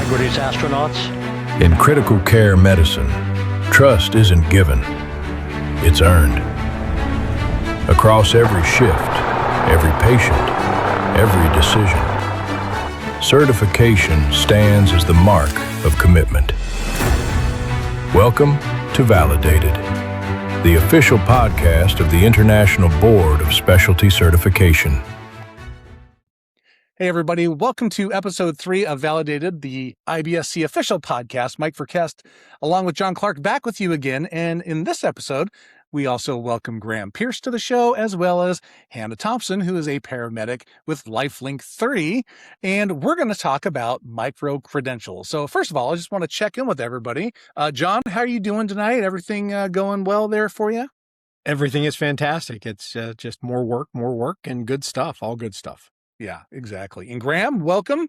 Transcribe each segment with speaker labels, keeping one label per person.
Speaker 1: Integrity's astronauts.
Speaker 2: In critical care medicine, trust isn't given, it's earned. Across every shift, every patient, every decision, certification stands as the mark of commitment. Welcome to Validated, the official podcast of the International Board of Specialty Certification.
Speaker 3: Hey, everybody. Welcome to episode 3 of Validated, the IBSC official podcast. Mike Verkest, along with John Clark, back with you again. And in this episode, we also welcome Graham Pierce to the show, as well as Hanna Thompson, who is a paramedic with LifeLink 30. And we're going to talk about Microcredentials. So first of all, I just want to check in with everybody. John, how are you doing tonight? Everything going well there for you?
Speaker 4: Everything is fantastic. It's just more work, and good stuff, all good stuff.
Speaker 3: Yeah, exactly. And Graham, welcome.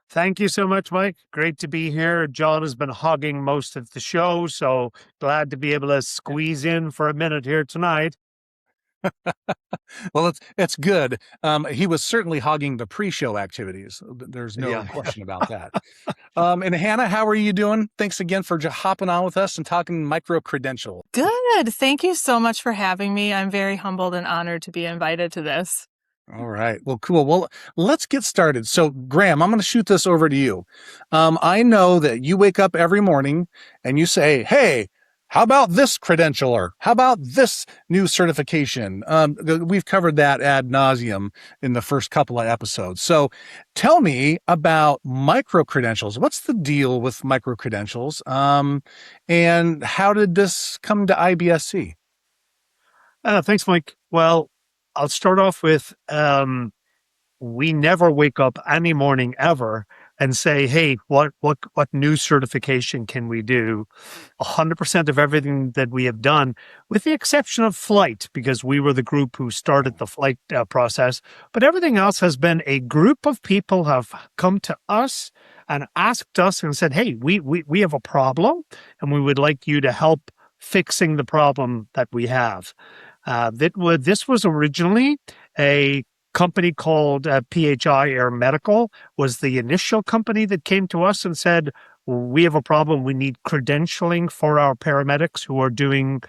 Speaker 5: Thank you so much, Mike. Great to be here. John has been hogging most of the show, so glad to be able to squeeze in for a minute here tonight.
Speaker 3: Well, it's good. He was certainly hogging the pre-show activities. There's no question about that. And Hanna, how are you doing? Thanks again for hopping on with us and talking Microcredential.
Speaker 6: Good. Thank you so much for having me. I'm very humbled and honored to be invited to this.
Speaker 3: All right. Well, cool. Well, let's get started. So, Graham, I'm going to shoot this over to you. I know that you wake up every morning and you say, hey, how about this credential, or how about this new certification? We've covered that ad nauseum in the first couple of episodes. So tell me about Microcredentials. What's the deal with Microcredentials? And how did this come to IBSC?
Speaker 5: Thanks, Mike. Well, I'll start off with, we never wake up any morning ever and say, hey, what new certification can we do? 100% of everything that we have done, with the exception of flight, because we were the group who started the flight process, but everything else has been a group of people have come to us and asked us and said, hey, we have a problem and we would like you to help fixing the problem that we have. This was originally a company called PHI Air Medical, was the initial company that came to us and said, we have a problem. We need credentialing for our paramedics who are doing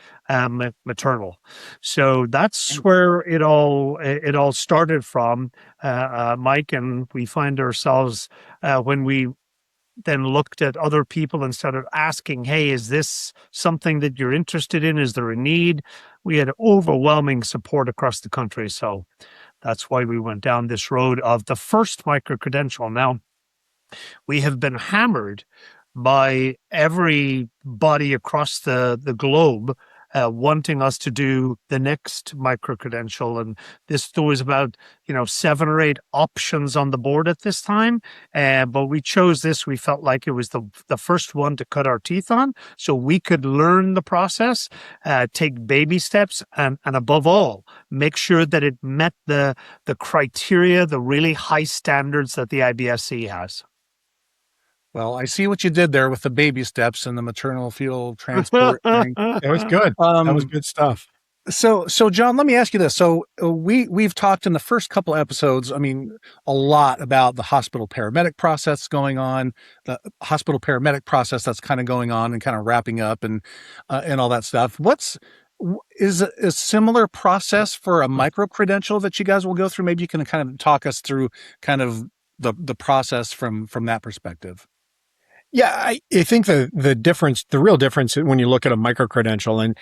Speaker 5: maternal. So that's where it all started from, Mike. And we find ourselves when we then looked at other people and started asking, hey, is this something that you're interested in? Is there a need? We had overwhelming support across the country. So that's why we went down this road of the first Microcredential. Now, we have been hammered by everybody across the globe wanting us to do the next Microcredential. And there was about, 7 or 8 options on the board at this time. But we chose this. We felt like it was the first one to cut our teeth on, so we could learn the process, take baby steps, and above all, make sure that it met the criteria, the really high standards that the IBSC has.
Speaker 3: Well, I see what you did there with the baby steps and the maternal-fetal transport thing.
Speaker 4: It was good. That was good stuff.
Speaker 3: So John, let me ask you this. So we've talked in the first couple of episodes, a lot about the hospital paramedic process going on, the hospital paramedic process that's kind of going on and kind of wrapping up and all that stuff. Is a similar process for a Microcredential that you guys will go through? Maybe you can kind of talk us through kind of the process from that perspective.
Speaker 4: Yeah, I think the real difference when you look at a Microcredential, and,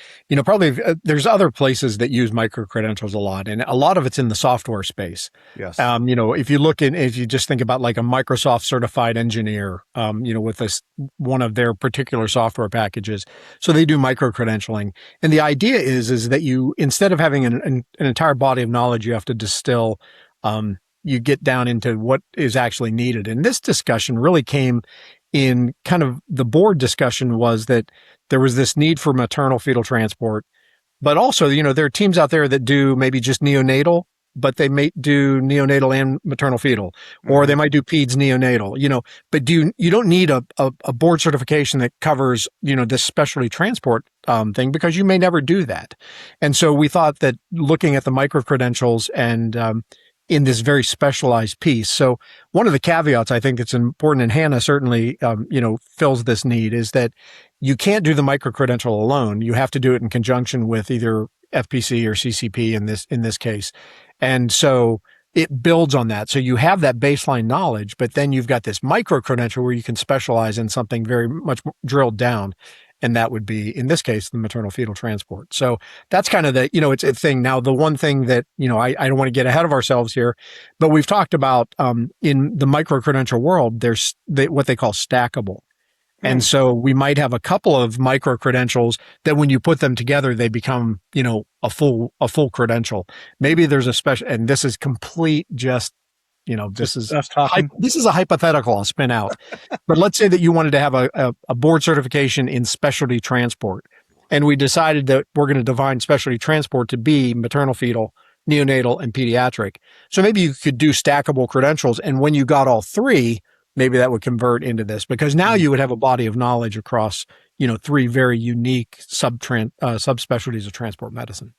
Speaker 4: probably there's other places that use Microcredentials a lot, and a lot of it's in the software space.
Speaker 3: Yes.
Speaker 4: If you just think about like a Microsoft certified engineer, with one of their particular software packages. So they do Microcredentialing. And the idea is that you, instead of having an entire body of knowledge, you have to distill, you get down into what is actually needed. And this discussion really came in kind of the board discussion, was that there was this need for maternal-fetal transport, but also, there are teams out there that do maybe just neonatal, but they may do neonatal and maternal-fetal, or they might do peds neonatal, but you don't need a board certification that covers, this specialty transport thing, because you may never do that. And so we thought that looking at the Microcredentials and in this very specialized piece. So one of the caveats I think that's important, and Hanna certainly, fills this need, is that you can't do the microcredential alone. You have to do it in conjunction with either FPC or CCP in this case. And so it builds on that. So you have that baseline knowledge, but then you've got this microcredential where you can specialize in something very much drilled down. And that would be, in this case, the maternal-fetal transport. So that's kind of the, it's a thing. Now, the one thing that, I don't want to get ahead of ourselves here, but we've talked about in the microcredential world, there's what they call stackable. And so we might have a couple of micro-credentials that when you put them together, they become, a full credential. Maybe there's a special, and this is complete this is a hypothetical I'll spin out. But let's say that you wanted to have a board certification in specialty transport. And we decided that we're going to define specialty transport to be maternal-fetal, neonatal, and pediatric. So maybe you could do stackable credentials. And when you got all three, maybe that would convert into this, because now you would have a body of knowledge across, three very unique subspecialties of transport medicine.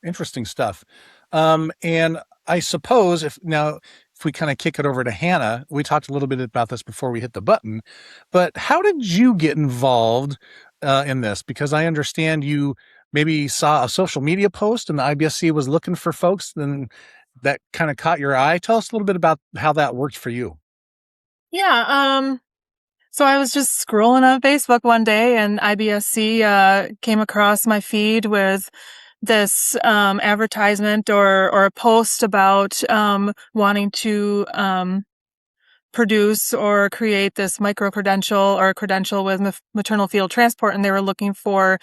Speaker 3: Interesting stuff. And I suppose if we kind of kick it over to Hanna, we talked a little bit about this before we hit the button, but how did you get involved in this? Because I understand you maybe saw a social media post and the IBSC was looking for folks, and that kind of caught your eye. Tell us a little bit about how that worked for you.
Speaker 6: Yeah. So I was just scrolling on Facebook one day, and IBSC came across my feed with this advertisement or a post about wanting to produce or create this micro-credential or a credential with maternal-fetal transport, and they were looking for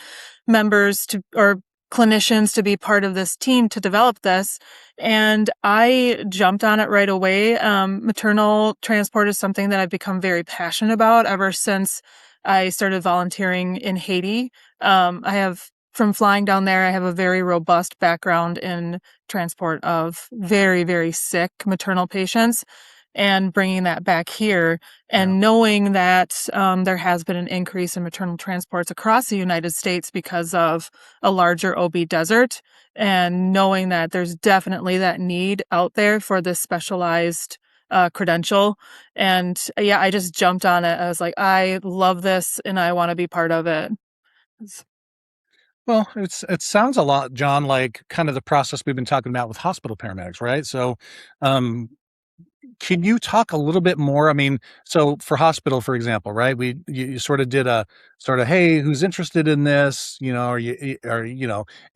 Speaker 6: members or clinicians to be part of this team to develop this. And I jumped on it right away. Maternal transport is something that I've become very passionate about ever since I started volunteering in Haiti. From flying down there, I have a very robust background in transport of very, very sick maternal patients, and bringing that back here and knowing that there has been an increase in maternal transports across the United States because of a larger OB desert, and knowing that there's definitely that need out there for this specialized credential. And I just jumped on it. I was like, I love this and I want to be part of it.
Speaker 3: Well, it sounds a lot, John, like kind of the process we've been talking about with hospital paramedics, right? So, can you talk a little bit more? I mean, so for hospital, for example, right? You sort of did a sort of, hey, who's interested in this? And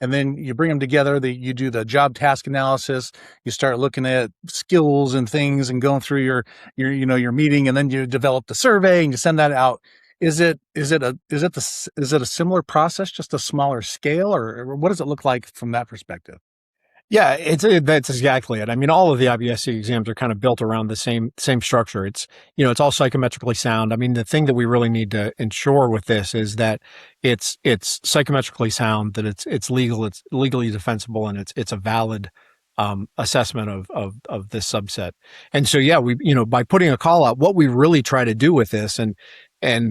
Speaker 3: then you bring them together. You do the job task analysis. You start looking at skills and things and going through your meeting, and then you develop the survey and you send that out. Is it a similar process, just a smaller scale, or what does it look like from that perspective?
Speaker 4: Yeah, that's exactly it. I mean, all of the IBSC exams are kind of built around the same structure. It's all psychometrically sound. I mean, the thing that we really need to ensure with this is that it's psychometrically sound, that it's legal, it's legally defensible, and it's a valid assessment of this subset. And so, we by putting a call out, what we really try to do with this, and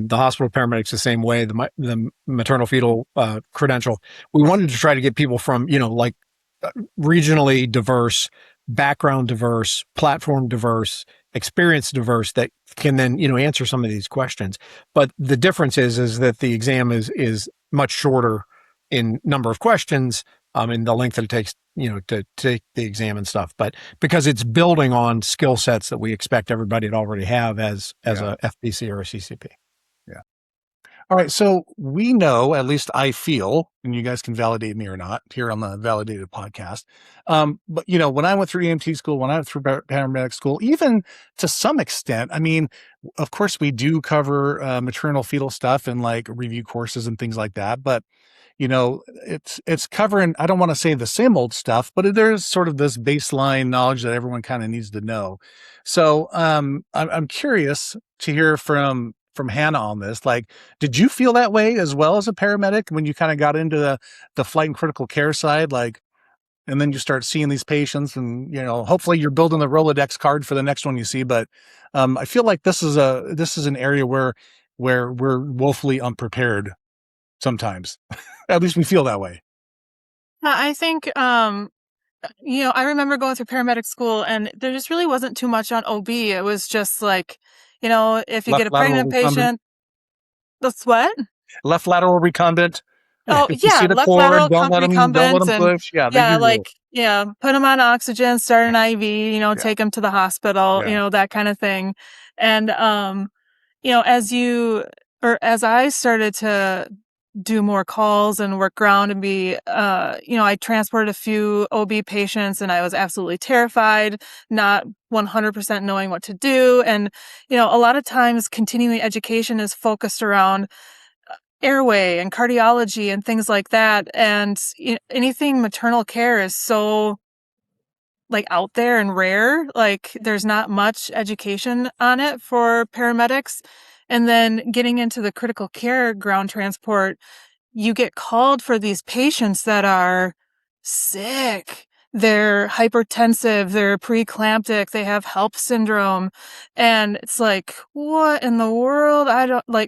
Speaker 4: the hospital paramedics the same way, the maternal fetal credential, we wanted to try to get people from regionally diverse, background diverse, platform diverse, experience diverse, that can then answer some of these questions. But the difference is that the exam is much shorter in number of questions, in the length that it takes to take the exam and stuff. But because it's building on skill sets that we expect everybody to already have as a FPC or a CCP.
Speaker 3: Yeah. All right. So we know, at least I feel, and you guys can validate me or not here on the Validated podcast. But when I went through EMT school, when I went through paramedic school, even to some extent, I mean, of course we do cover maternal fetal stuff and like review courses and things like that. But it's covering, I don't want to say the same old stuff, but there's sort of this baseline knowledge that everyone kind of needs to know. So I'm curious to hear from Hanna on this. Like, did you feel that way as well as a paramedic when you kind of got into the flight and critical care side? Like, and then you start seeing these patients and, hopefully you're building the Rolodex card for the next one you see. But I feel like this is an area where we're woefully unprepared sometimes. At least we feel that way.
Speaker 6: I think I remember going through paramedic school and there just really wasn't too much on OB. It was just like, if you get a
Speaker 3: Left lateral
Speaker 6: pregnant
Speaker 3: recumbent.
Speaker 6: patient, that's what?
Speaker 3: Left lateral recumbent.
Speaker 6: Oh,
Speaker 3: If you
Speaker 6: yeah,
Speaker 3: see the
Speaker 6: left
Speaker 3: cord,
Speaker 6: lateral
Speaker 3: don't let
Speaker 6: recumbents
Speaker 3: them
Speaker 6: and
Speaker 3: push. Yeah, the
Speaker 6: yeah,
Speaker 3: usual.
Speaker 6: put them on oxygen, start an IV, take them to the hospital,
Speaker 3: Yeah.
Speaker 6: that kind of thing. And, as I started to do more calls and work ground and I transported a few OB patients and I was absolutely terrified, not 100% knowing what to do. And, a lot of times continuing education is focused around airway and cardiology and things like that. And anything maternal care is so out there and rare. There's not much education on it for paramedics. And then getting into the critical care ground transport, you get called for these patients that are sick. They're hypertensive, they're preeclamptic, they have HELP syndrome. And it's like, what in the world?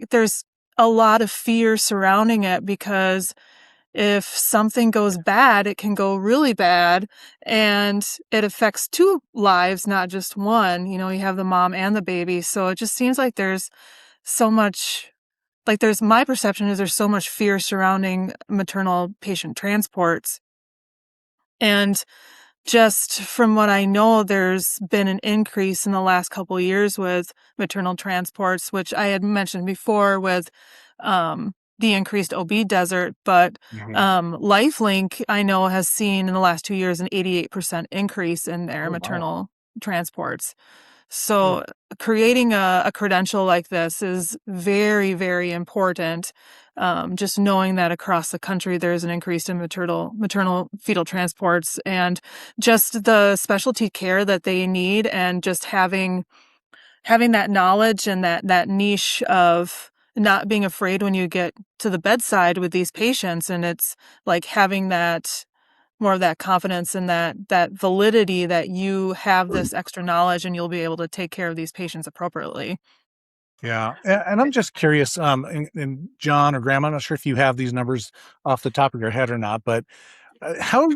Speaker 6: There's a lot of fear surrounding it because if something goes bad, it can go really bad and it affects two lives, not just one. You have the mom and the baby. So it just seems like there's so much, my perception is there's so much fear surrounding maternal patient transports. And just from what I know, there's been an increase in the last couple of years with maternal transports, which I had mentioned before with the increased OB desert. But LifeLink, I know, has seen in the last 2 years an 88% increase in their maternal transports. So creating a credential like this is very, very important. Just knowing that across the country there's an increase in maternal fetal transports and just the specialty care that they need, and just having that knowledge and that niche of not being afraid when you get to the bedside with these patients. And it's like having that more of that confidence and that validity that you have this extra knowledge and you'll be able to take care of these patients appropriately.
Speaker 3: Yeah. And I'm just curious, and John or Graham, I'm not sure if you have these numbers off the top of your head or not, but how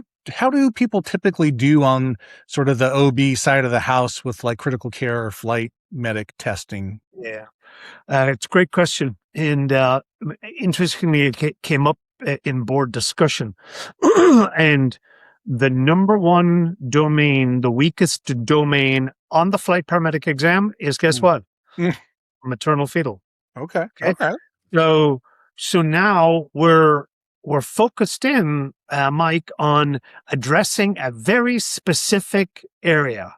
Speaker 3: do people typically do on sort of the OB side of the house with critical care or flight medic testing?
Speaker 5: Yeah. It's a great question. And interestingly, it came up in board discussion. And the number one domain, the weakest domain on the flight paramedic exam is, guess what? Maternal-Fetal.
Speaker 3: Okay.
Speaker 5: So now we're focused in, Mike, on addressing a very specific area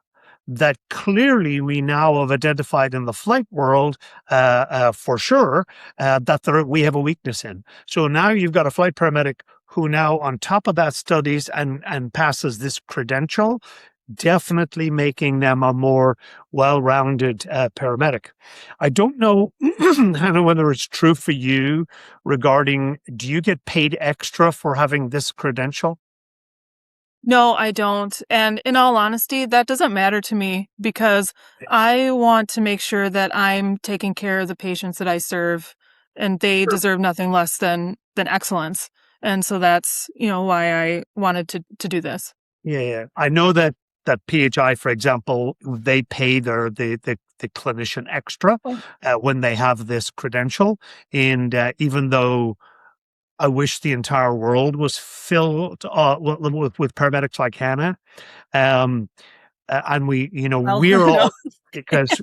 Speaker 5: that clearly we now have identified in the flight world for sure that we have a weakness in. So now you've got a flight paramedic who now on top of that studies and passes this credential, definitely making them a more well-rounded paramedic. I don't know, Hanna, whether it's true for you regarding, do you get paid extra for having this credential?
Speaker 6: No, I don't. And in all honesty, that doesn't matter to me because I want to make sure that I'm taking care of the patients that I serve, and they deserve nothing less than excellence. And so that's, why I wanted to do this.
Speaker 5: Yeah. I know that PHI, for example, they pay the clinician extra when they have this credential. And even though I wish the entire world was filled with paramedics like Hanna. And we're all, because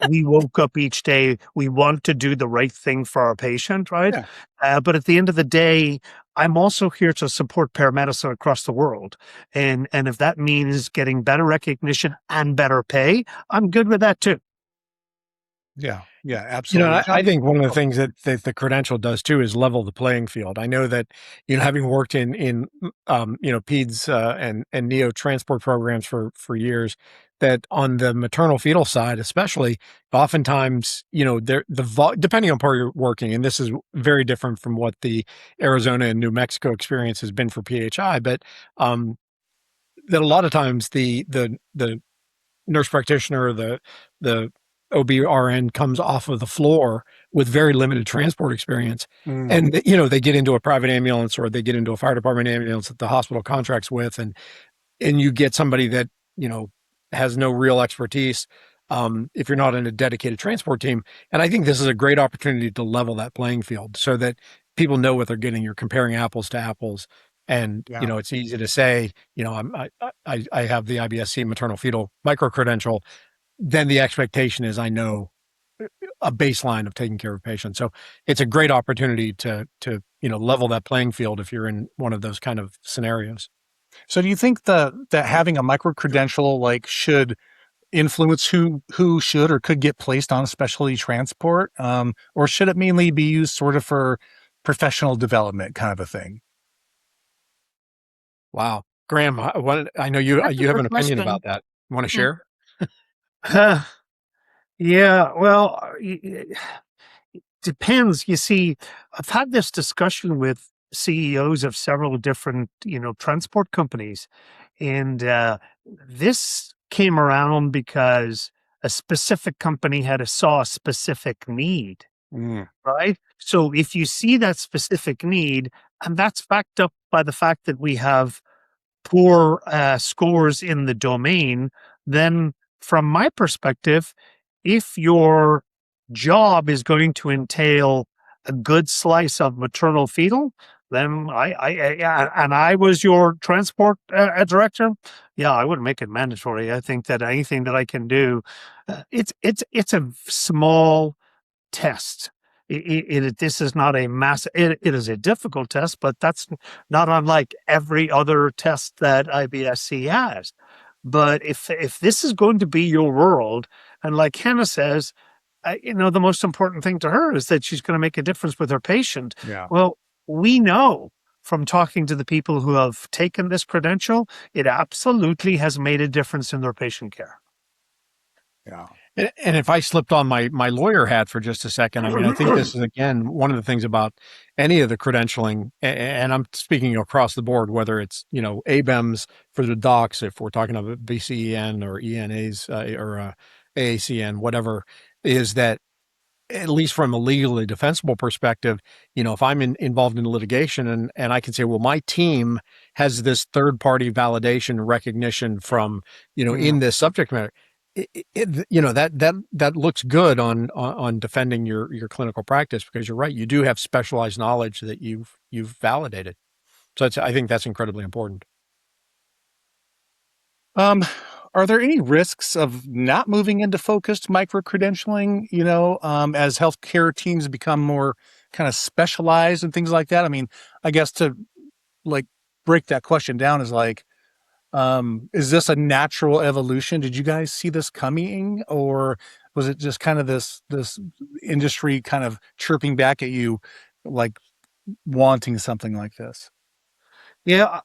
Speaker 5: we woke up each day, we want to do the right thing for our patient, right? Yeah. But at the end of the day, I'm also here to support paramedicine across the world. And if that means getting better recognition and better pay, I'm good with that too.
Speaker 3: Yeah, absolutely.
Speaker 4: I think one of the things that the credential does too is level the playing field. I know that, having worked in peds and neo transport programs for years, that on the maternal fetal side, especially, oftentimes, depending on where you're working, and this is very different from what the Arizona and New Mexico experience has been for PHI, but that a lot of times the nurse practitioner, the OB/RN comes off of the floor with very limited transport experience. And, they get into a private ambulance or they get into a fire department ambulance that the hospital contracts with. And and you get somebody that, has no real expertise, if you're not in a dedicated transport team. And I think this is a great opportunity to level that playing field so that people know what they're getting. You're comparing apples to apples. And,
Speaker 3: Yeah.
Speaker 4: it's easy to say, I have the IBSC maternal-fetal micro-credential. Then the expectation is I know a baseline of taking care of patients. So it's a great opportunity to level that playing field if you're in one of those kind of scenarios.
Speaker 3: So do you think that having a micro credential should influence who should or could get placed on specialty transport, or should it mainly be used sort of for professional development kind of a thing?
Speaker 4: Wow, Graham, I know you
Speaker 6: That's a
Speaker 4: you have
Speaker 6: good
Speaker 4: an opinion
Speaker 6: question.
Speaker 4: about that. Want to
Speaker 6: Mm.
Speaker 4: share?
Speaker 5: Yeah, well, depends. You see, I've had this discussion with CEOs of several different, transport companies, and this came around because a specific company saw a specific need,
Speaker 3: Mm.
Speaker 5: right? So if you see that specific need, and that's backed up by the fact that we have poor scores in the domain, then from my perspective, if your job is going to entail a good slice of maternal fetal, then and I was your transport director, yeah, I would make it mandatory. I think that anything that I can do, it's a small test. This is not a mass. It is a difficult test, but that's not unlike every other test that IBSC has. But if this is going to be your world, and like Hanna says, the most important thing to her is that she's going to make a difference with her patient.
Speaker 3: Yeah.
Speaker 5: Well, we know from talking to the people who have taken this credential, it absolutely has made a difference in their patient care.
Speaker 3: Yeah.
Speaker 4: And if I slipped on my lawyer hat for just a second, I mean, I think this is, again, one of the things about any of the credentialing, and I'm speaking across the board, whether it's, ABEMS for the docs, if we're talking about BCEN or ENAs or AACN, whatever, is that at least from a legally defensible perspective, if I'm involved in litigation and I can say, well, my team has this third party validation recognition from, in this subject matter, that looks good on defending your clinical practice, because you're right. You do have specialized knowledge that you've validated. So I think that's incredibly important.
Speaker 3: Are there any risks of not moving into focused micro-credentialing, as healthcare teams become more kind of specialized and things like that? I mean, I guess to break that question down is this a natural evolution? Did you guys see this coming, or was it just kind of this industry kind of chirping back at you, wanting something like this?
Speaker 5: Yeah.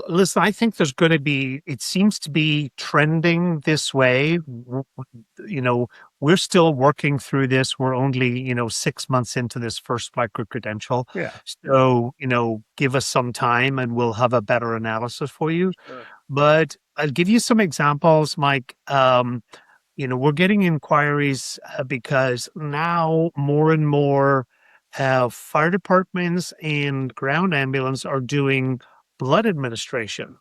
Speaker 5: Listen, I think it seems to be trending this way. We're still working through this. We're only, 6 months into this first micro-credential.
Speaker 3: Yeah.
Speaker 5: So, give us some time and we'll have a better analysis for you.
Speaker 3: Sure.
Speaker 5: But I'll give you some examples, Mike. We're getting inquiries because now more and more fire departments and ground ambulance are doing blood administration,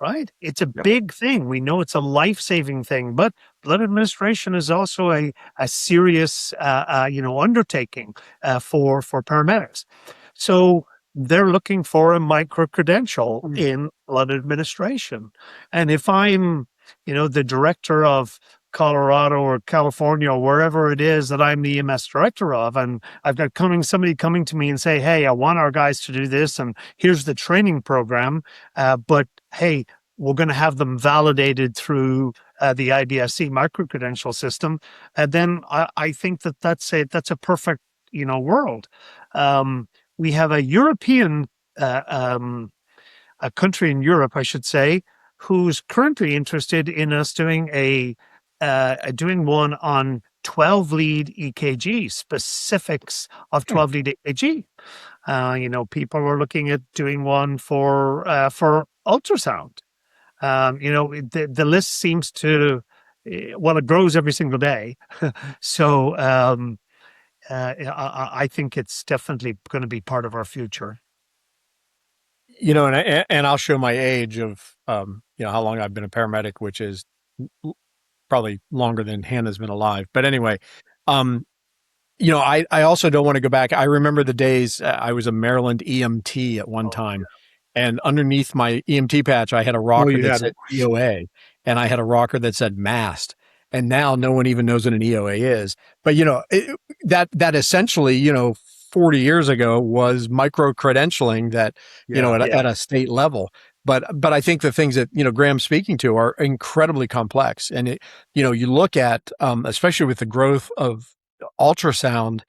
Speaker 5: right? It's a big thing. We know it's a life-saving thing, but blood administration is also a serious, undertaking for paramedics. So they're looking for a micro-credential in blood administration. And if I'm, the director of Colorado or California or wherever it is that I'm the EMS director of, and I've got somebody coming to me and say, hey, I want our guys to do this, and here's the training program, but hey, we're going to have them validated through the IBSC micro-credential system, and then I think that's a perfect, world. We have a European, a country in Europe, I should say, who's currently interested in us doing doing one on 12 lead EKG, specifics of 12 lead EKG. People are looking at doing one for ultrasound. The list seems to, it grows every single day. So I think it's definitely going to be part of our future.
Speaker 4: and I'll show my age of, how long I've been a paramedic, which is probably longer than Hannah's been alive. But anyway, I also don't want to go back. I remember the days I was a Maryland EMT at one time, and underneath my EMT patch, I had a rocker that said EOA, and I had a rocker that said MAST. And now no one even knows what an EOA is. But, that essentially, 40 years ago was micro-credentialing that, at a state level. But I think the things that, Graham's speaking to are incredibly complex. And you look at, especially with the growth of ultrasound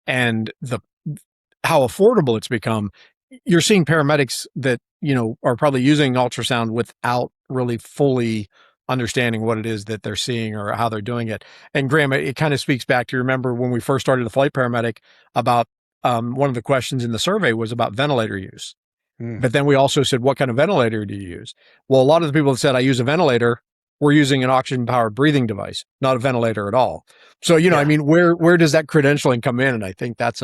Speaker 4: and how affordable it's become, you're seeing paramedics that, are probably using ultrasound without really fully understanding what it is that they're seeing or how they're doing it. And Graham, it kind of speaks back to, remember when we first started the flight paramedic, about one of the questions in the survey was about ventilator use. But then we also said, what kind of ventilator do you use? Well, a lot of the people that said, I use a ventilator, we're using an oxygen-powered breathing device, not a ventilator at all. So, I mean, where does that credentialing come in? And I think that's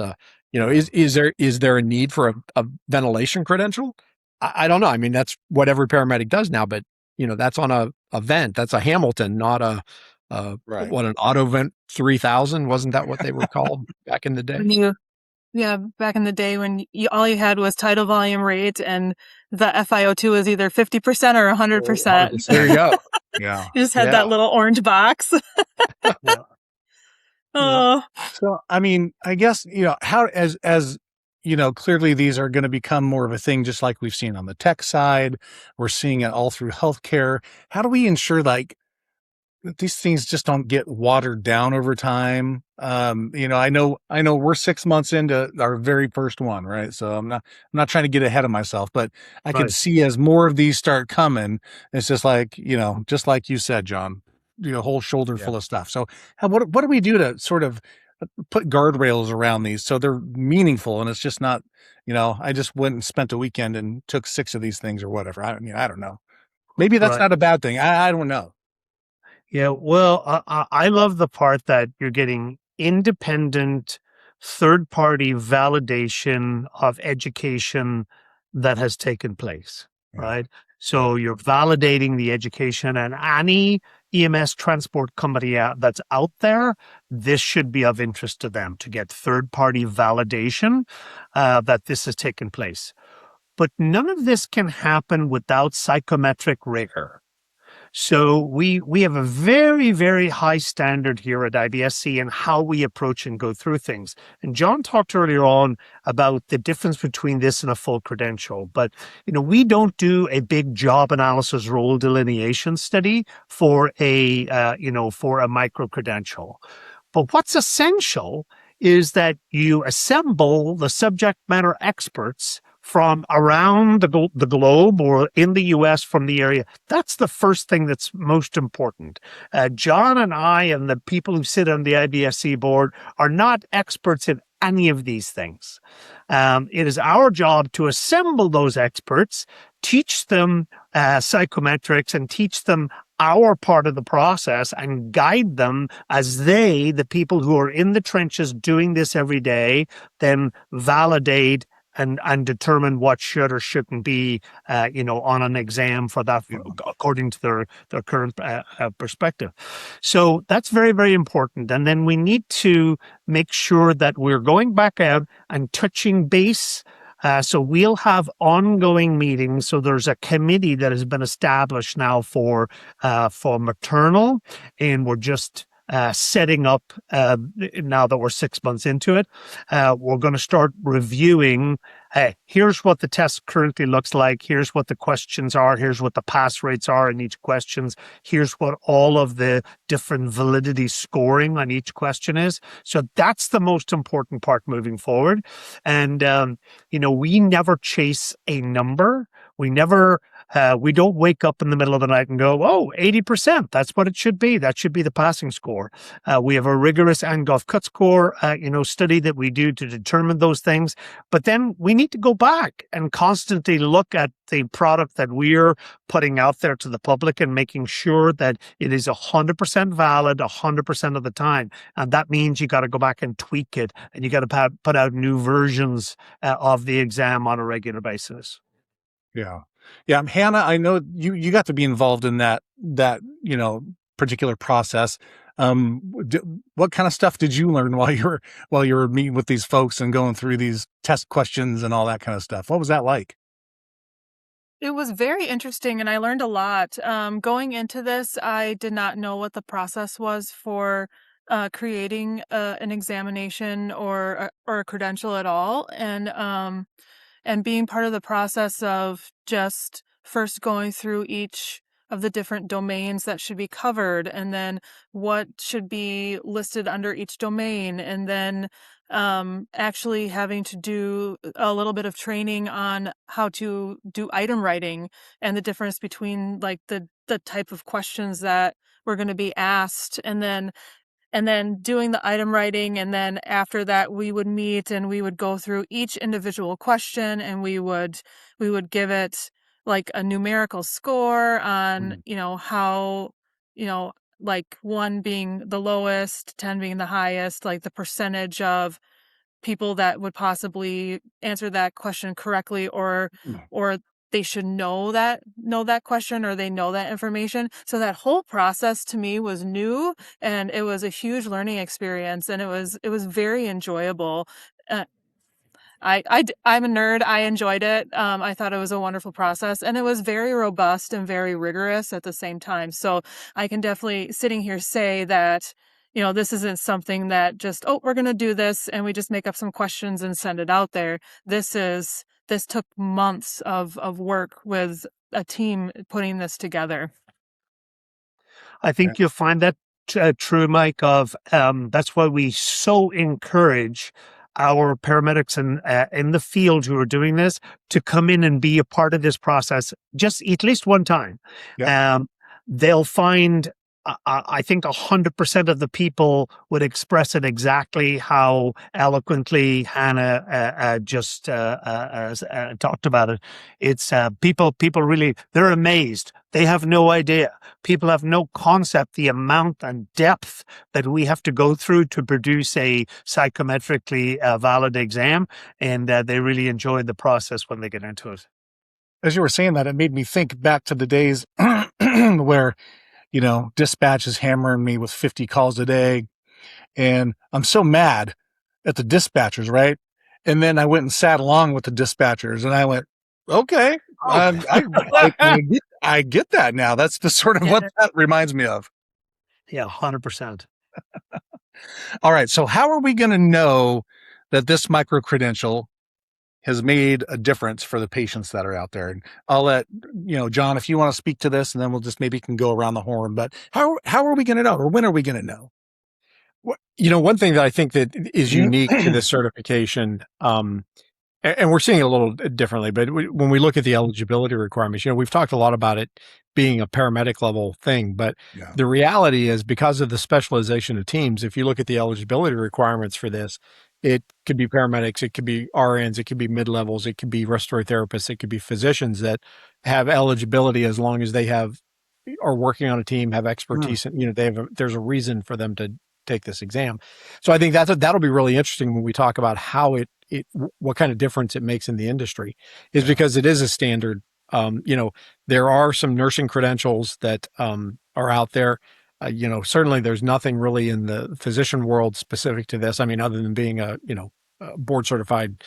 Speaker 4: is there a need for a ventilation credential? I don't know. I mean, that's what every paramedic does now, but that's on a vent. That's a Hamilton, not an auto vent 3000. Wasn't that what they were called back in the day?
Speaker 6: Back in the day when all you had was tidal volume rate, and the FiO2 was either 50% or 100%.
Speaker 4: There you go.
Speaker 3: Yeah.
Speaker 6: You just had that little orange box. Oh.
Speaker 3: So, I mean, I guess, how, as clearly these are going to become more of a thing, just like we've seen on the tech side. We're seeing it all through healthcare. How do we ensure that these things just don't get watered down over time? I know we're 6 months into our very first one, right? So I'm not trying to get ahead of myself, but I can see as more of these start coming, it's just like, just like you said, John, whole shoulder full of stuff. So what do we do to sort of put guardrails around these so they're meaningful and it's just not, I just went and spent a weekend and took 6 of these things or whatever. I don't know. Maybe that's not a bad thing. I don't know.
Speaker 5: Yeah, well, I love the part that you're getting independent third-party validation of education that has taken place, right? So you're validating the education, and any EMS transport company that's out there, this should be of interest to them to get third-party validation that this has taken place. But none of this can happen without psychometric rigor. So we have a very, very high standard here at IBSC in how we approach and go through things. And John talked earlier on about the difference between this and a full credential. But, we don't do a big job analysis role delineation study for a micro-credential. But what's essential is that you assemble the subject matter experts from around the globe or in the U.S. from the area. That's the first thing that's most important. John and I and the people who sit on the IBSC board are not experts in any of these things. It is our job to assemble those experts, teach them psychometrics, and teach them our part of the process and guide them as the people who are in the trenches doing this every day, then validate and determine what should or shouldn't be, on an exam for that, according to their current perspective. So that's very, very important. And then we need to make sure that we're going back out and touching base. So we'll have ongoing meetings. So there's a committee that has been established now for maternal, and we're just setting up now that we're 6 months into it. We're going to start reviewing. Here's what the test currently looks like. Here's what the questions are. Here's what the pass rates are in each questions. Here's what all of the different validity scoring on each question is. So that's the most important part moving forward. And, we never chase a number. We don't wake up in the middle of the night and go, 80%. That's what it should be. That should be the passing score. We have a rigorous Angoff cut score, study that we do to determine those things. But then we need to go back and constantly look at the product that we're putting out there to the public and making sure that it is 100% valid 100% of the time. And that means you got to go back and tweak it, and you got to put out new versions of the exam on a regular basis.
Speaker 3: Yeah. Yeah. Hannah, I know you got to be involved in that, particular process. What kind of stuff did you learn while you were meeting with these folks and going through these test questions and all that kind of stuff? What was that like?
Speaker 6: It was very interesting and I learned a lot. Going into this, I did not know what the process was for creating an examination or a credential at all. And being part of the process of just first going through each of the different domains that should be covered, and then what should be listed under each domain, and then actually having to do a little bit of training on how to do item writing and the difference between like the type of questions that were going to be asked, and then doing the item writing. And then after that, we would meet and we would go through each individual question, and we would give it like a numerical score on,
Speaker 3: Mm.
Speaker 6: how, like 1 being the lowest, 10 being the highest, like the percentage of people that would possibly answer that question correctly,
Speaker 3: Mm.
Speaker 6: or they should know that question, or they know that information. So that whole process to me was new, and it was a huge learning experience, and it was very enjoyable. Uh, I'm a nerd. I enjoyed it. I thought it was a wonderful process, and it was very robust and very rigorous at the same time. So I can definitely, sitting here, say that, this isn't something that just, oh, we're going to do this and we just make up some questions and send it out there. This took months of work with a team putting this together.
Speaker 5: I
Speaker 3: Yeah.
Speaker 5: think you'll find that true, Mike, of that's why we so encourage our paramedics in the field who are doing this to come in and be a part of this process just at least one time.
Speaker 3: Yeah.
Speaker 5: They'll find, I think 100% of the people would express it exactly how eloquently Hanna just talked about it. It's people really, they're amazed. They have no idea. People have no concept the amount and depth that we have to go through to produce a psychometrically valid exam, and they really enjoy the process when they get into it.
Speaker 3: As you were saying that, it made me think back to the days where, dispatch is hammering me with 50 calls a day, and I'm so mad at the dispatchers, right? And then I went and sat along with the dispatchers, and I went, okay, I get that now. That's the sort of what that reminds me of.
Speaker 5: Yeah, 100%.
Speaker 3: All right, so how are we going to know that this microcredential has made a difference for the patients that are out there? And I'll let, John, if you want to speak to this, and then we'll just maybe can go around the horn. But how are we going to know, or when are we going to know?
Speaker 4: One thing that I think that is unique to this certification, and we're seeing it a little differently, but when we look at the eligibility requirements, we've talked a lot about it being a paramedic level thing, but
Speaker 3: Yeah.
Speaker 4: the reality is, because of the specialization of teams, if you look at the eligibility requirements for this, it could be paramedics, it could be RNs, it could be mid-levels, it could be respiratory therapists, it could be physicians that have eligibility as long as they are working on a team, have expertise, and there's a reason for them to take this exam. So I think that'll be really interesting when we talk about how what kind of difference it makes in the industry, is because it is a standard. There are some nursing credentials that are out there. Certainly there's nothing really in the physician world specific to this. I mean, other than being a board certified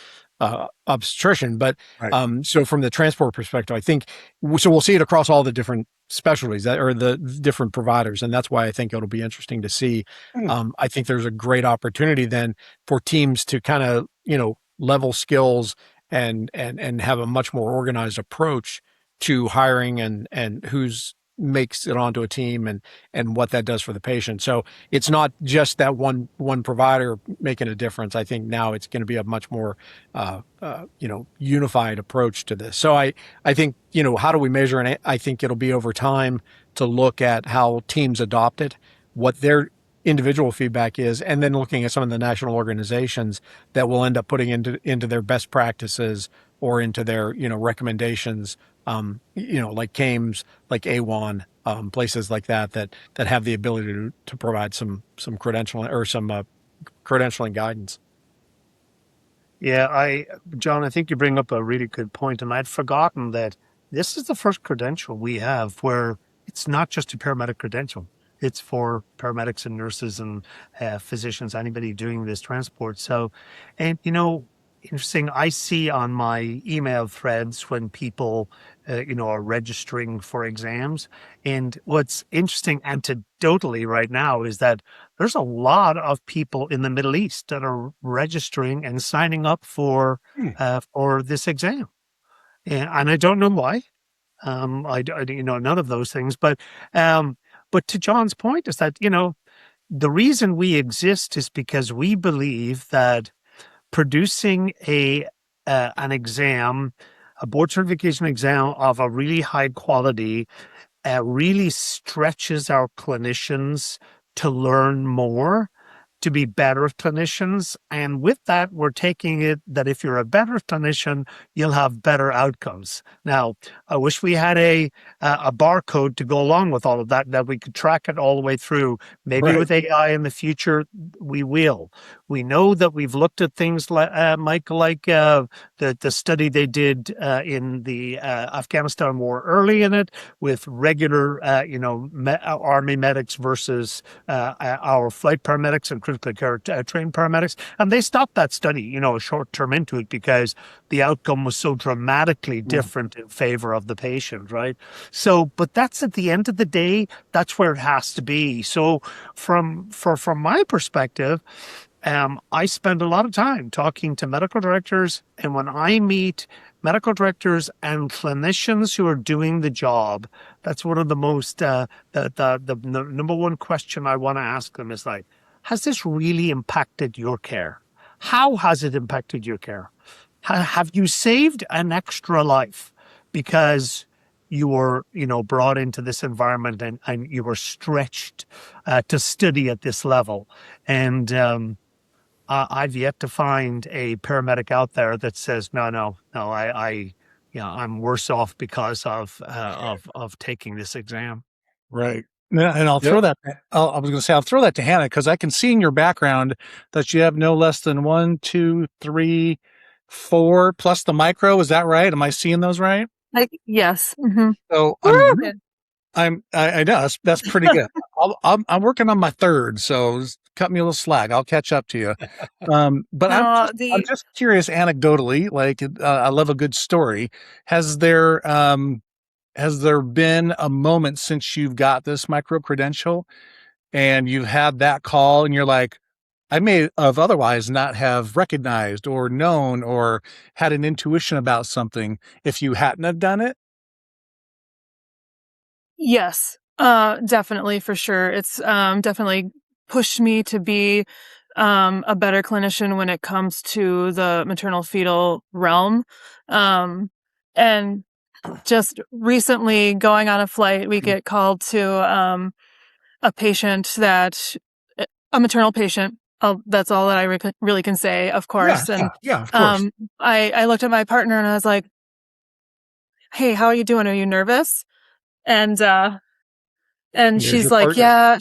Speaker 4: obstetrician. But
Speaker 3: Right.
Speaker 4: so from the transport perspective, I think, so we'll see it across all the different specialties that are the different providers. And that's why I think it'll be interesting to see. I think there's a great opportunity then for teams to kind of, level skills and have a much more organized approach to hiring and who's makes it onto a team and what that does for the patient. So it's not just that one provider making a difference. I think now it's going to be a much more unified approach to this. So I think, how do we measure? And I think it'll be over time to look at how teams adopt it, what their individual feedback is, and then looking at some of the national organizations that will end up putting into their best practices or into their recommendations, like CAMES, like AWAN, places like that have the ability to provide some credentialing or some credentialing guidance.
Speaker 5: John, I think you bring up a really good point, and I'd forgotten that this is the first credential we have where it's not just a paramedic credential. It's for paramedics and nurses and physicians, anybody doing this transport. So, and interesting. I see on my email threads when people, are registering for exams. And what's interesting anecdotally right now is that there's a lot of people in the Middle East that are registering and signing up for this exam, and I don't know why. None of those things, but to John's point is that the reason we exist is because we believe that producing an exam, a board certification exam of a really high quality, really stretches our clinicians to learn more, to be better clinicians. And with that, we're taking it that if you're a better clinician, you'll have better outcomes. Now, I wish we had a barcode to go along with all of that we could track it all the way through. Maybe
Speaker 3: Right.
Speaker 5: with AI in the future, we will. We know that we've looked at things like, Mike, like the study they did in the Afghanistan war early in it with regular, Army medics versus our flight paramedics and critical care trained paramedics. And they stopped that study, a short term into it because the outcome was so dramatically different in favor of the patient, right? So, but that's at the end of the day, that's where it has to be. So from my perspective, I spend a lot of time talking to medical directors, and when I meet medical directors and clinicians who are doing the job, that's one of the most the number one question I want to ask them is like, has this really impacted your care? How has it impacted your care? Have you saved an extra life because you were, brought into this environment and you were stretched to study at this level? And I've yet to find a paramedic out there that says, no, I'm worse off because of taking this exam.
Speaker 3: Right. Yeah, and I'll
Speaker 4: Yep.
Speaker 3: throw that. I was going to say I'll throw that to Hannah because I can see in your background that you have no less than 1, 2, 3, 4 plus the micro. Is that right? Am I seeing those right?
Speaker 6: Yes. Mm-hmm.
Speaker 3: So I know that's pretty good. I'm working on my third, so just cut me a little slack. I'll catch up to you. But I'm just curious, anecdotally, like I love a good story. Has there been a moment since you've got this micro credential and you've had that call and you're like, I may have otherwise not have recognized or known or had an intuition about something if you hadn't have done it?
Speaker 6: Yes, definitely for sure. It's definitely pushed me to be a better clinician when it comes to the maternal-fetal realm. And just recently going on a flight, we get called to a patient a maternal patient. That's all that I really can say, of course.
Speaker 4: Yeah, of course.
Speaker 6: I looked at my partner and I was like, "Hey, how are you doing? Are you nervous?" And
Speaker 4: There's
Speaker 6: she's
Speaker 4: your
Speaker 6: like,
Speaker 4: partner.
Speaker 6: "Yeah."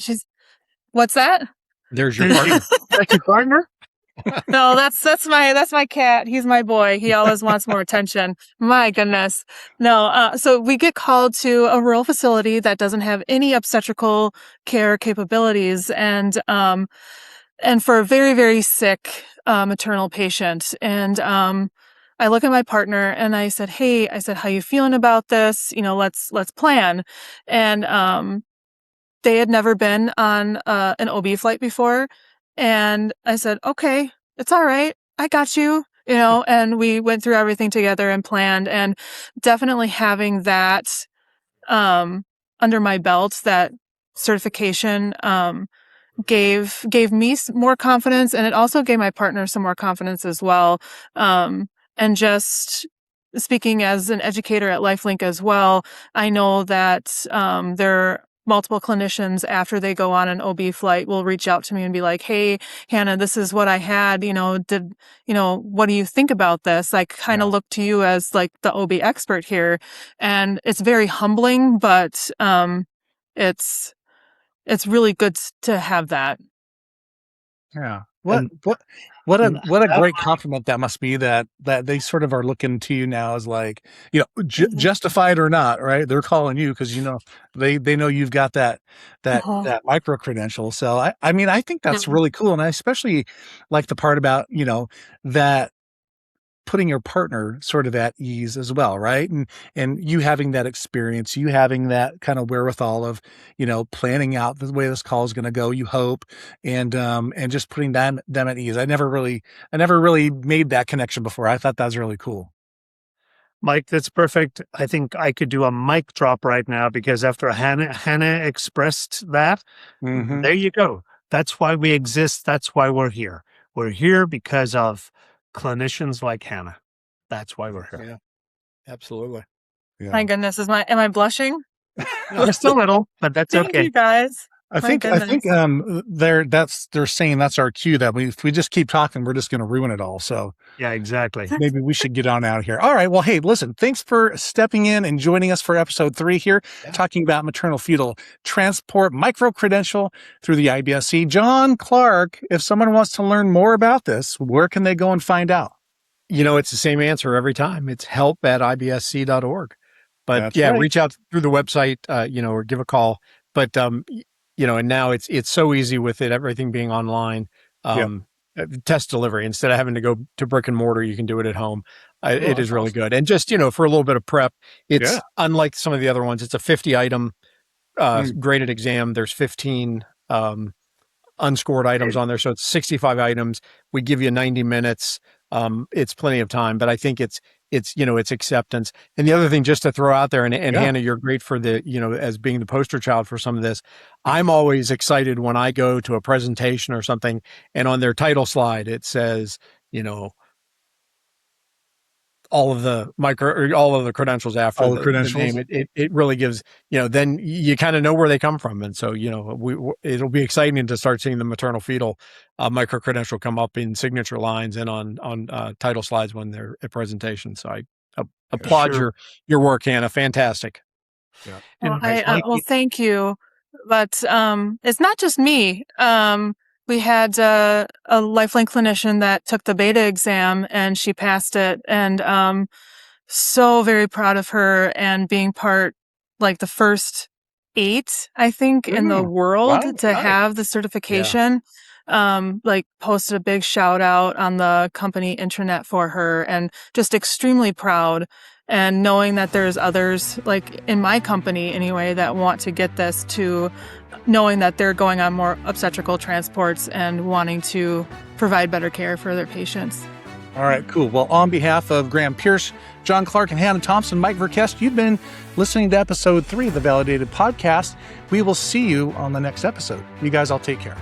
Speaker 6: What's that?
Speaker 4: There's your partner.
Speaker 5: That's your partner?
Speaker 6: No, that's my cat. He's my boy. He always wants more attention. My goodness. No, so we get called to a rural facility that doesn't have any obstetrical care capabilities and for a very, very sick maternal patient. And I look at my partner and I said, "Hey," I said, "how you feeling about this? Let's plan." And they had never been on an OB flight before. And I said, "Okay, it's all right. I got you." And we went through everything together and planned, and definitely having that under my belt, that certification gave me more confidence, and it also gave my partner some more confidence as well. And just speaking as an educator at LifeLink as well, I know that there multiple clinicians after they go on an OB flight will reach out to me and be like, "Hey, Hannah, this is what I had, what do you think about this?" I kind of look to you as like the OB expert here, and it's very humbling, but it's really good to have that.
Speaker 3: Yeah. What a great compliment that must be, that they sort of are looking to you now as like, justified or not, right? They're calling you because they know you've got that micro credential. So I mean, I think that's really cool, and I especially like the part about that putting your partner sort of at ease as well, right? And you having that experience, you having that kind of wherewithal of, planning out the way this call is going to go, you hope, and just putting them at ease. I never really made that connection before. I thought that was really cool.
Speaker 5: Mike, that's perfect. I think I could do a mic drop right now, because after Hanna expressed that, there you go. That's why we exist. That's why we're here. We're here because of clinicians like Hanna. That's why we're here.
Speaker 4: Yeah, absolutely.
Speaker 3: Yeah.
Speaker 6: My goodness, am I blushing?
Speaker 5: Just a little, but that's
Speaker 6: Thank
Speaker 5: okay.
Speaker 6: you guys.
Speaker 3: I think they're saying that's our cue, that if we just keep talking, we're just going to ruin it all. So
Speaker 5: Yeah, exactly.
Speaker 3: maybe we should get on out of here. All right. Well, hey, listen, thanks for stepping in and joining us for episode 3 here, talking about maternal-fetal transport, micro-credential through the IBSC. John Clark, if someone wants to learn more about this, where can they go and find out?
Speaker 4: It's the same answer every time. It's help@ibsc.org. But
Speaker 3: That's right.
Speaker 4: reach out through the website, or give a call. But, and now it's so easy with everything being online. Test delivery, instead of having to go to brick and mortar, you can do it at home. It is really good. And just, for a little bit of prep, it's unlike some of the other ones. It's a 50 item graded exam. There's 15 unscored items on there. So it's 65 items. We give you 90 minutes. It's plenty of time, but I think it's acceptance. And the other thing, just to throw out there, and Hanna, you're great for the, as being the poster child for some of this. I'm always excited when I go to a presentation or something, and on their title slide, it says, all of the credentials after
Speaker 3: all the credentials.
Speaker 4: name. It really gives, then you kind of know where they come from. And so, it'll be exciting to start seeing the maternal-fetal micro-credential come up in signature lines and on title slides when they're at presentation. So I applaud your work, Hanna. Fantastic.
Speaker 6: Yeah. Well, thank you. But it's not just me. We had a Lifeline clinician that took the beta exam and she passed it, and so very proud of her, and being part, like the first 8, I think, in the world to have the certification. Posted a big shout out on the company intranet for her, and just extremely proud. And knowing that there's others, like in my company anyway, that want to get this, to knowing that they're going on more obstetrical transports and wanting to provide better care for their patients.
Speaker 3: All right, cool. Well, on behalf of Graham Pierce, John Clark, and Hanna Thompson, Mike Verkest, you've been listening to episode 3 of the Validated Podcast. We will see you on the next episode. You guys all take care.